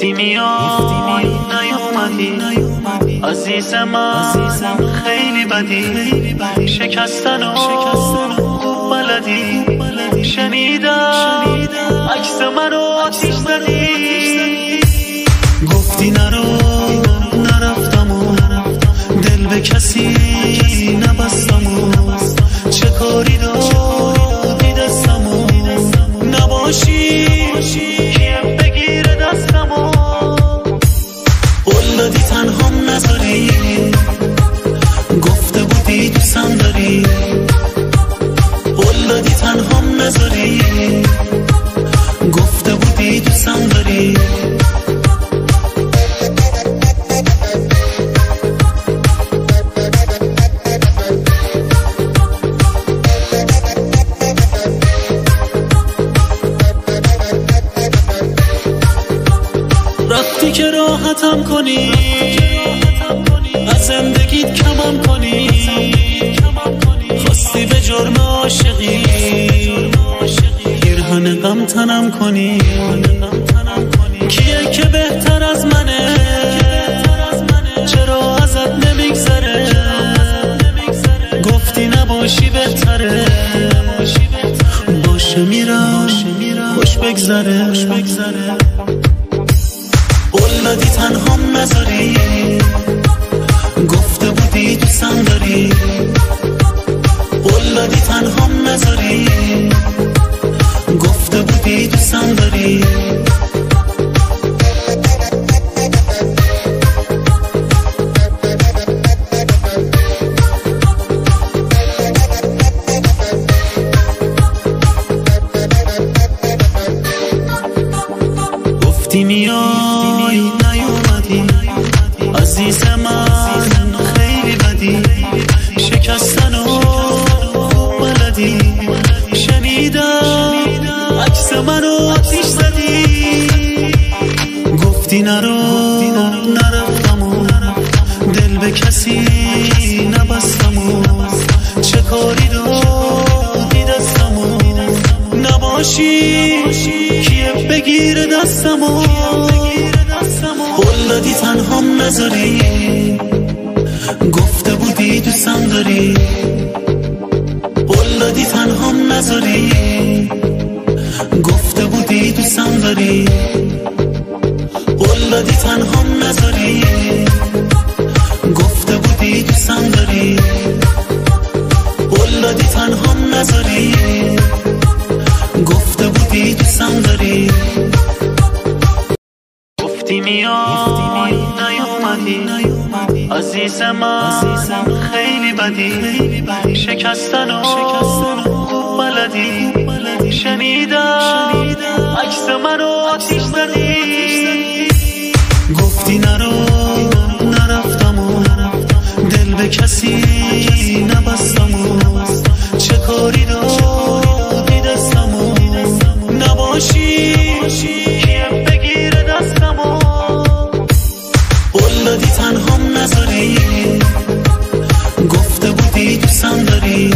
گفتی میای نیومدی عزیز من خیلی بدی شکستنو خوب بلدی شنیدم عکس منو آتیش زدی گفتی نرو نرفتم و دل به کسی نبستم و چه کاری دادی دستم و نباشی کیم بگیره دستم و قول دادی تنهام نذاری گفته بودی دوستم داری قول دادی تنهام نذاری گفته بودی دوستم داری رفتی که راحتم کنی از زندگیت کمم کنی خواستی به جرم عاشقی پیرهن غم تنم کنی کیه که بهتر از منه چرا ازت نمیگذره گفتی نباشی بهتره باشه میرم خوش بگذره قول دادی تنهام نذاری گفته بودی دوستم داری قول دادی تنهام نذاری گفته بودی دوستم داری گفتی میای نیومدی عزیز من خیلی بدی شکستنو خوب بلدی شنیدم عکس منو آتیش زدی گفتی نرو نرفتم و دل به کسی نبستم و چه کاری دادی دستم و نباشی کیه بگیره دستم و قول دادی تنهام نذاری گفته بودی دوستم داری قول دادی تنهام نذاری گفته بودی دوستم داری قول دادی تنهام نذاری گفته بودی دوستم داری قول دادی تنهام نذاری گفته بودی دوستم داری گفتی میای نیومدی عزیز من خیلی بدی شکستنو خوب بلدی شنیدم عکس منو آتیش زدی گفتی نرو نرفتم و دل به کسی نبستم و چه کاری دادی دستم و نباشی کیم بگیره دستم و قول دادی تنهام نذاری گفته بودی دوستم داری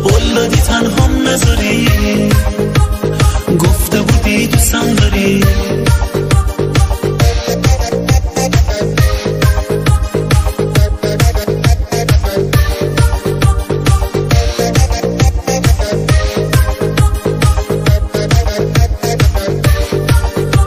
قول دادی تنهام نذاری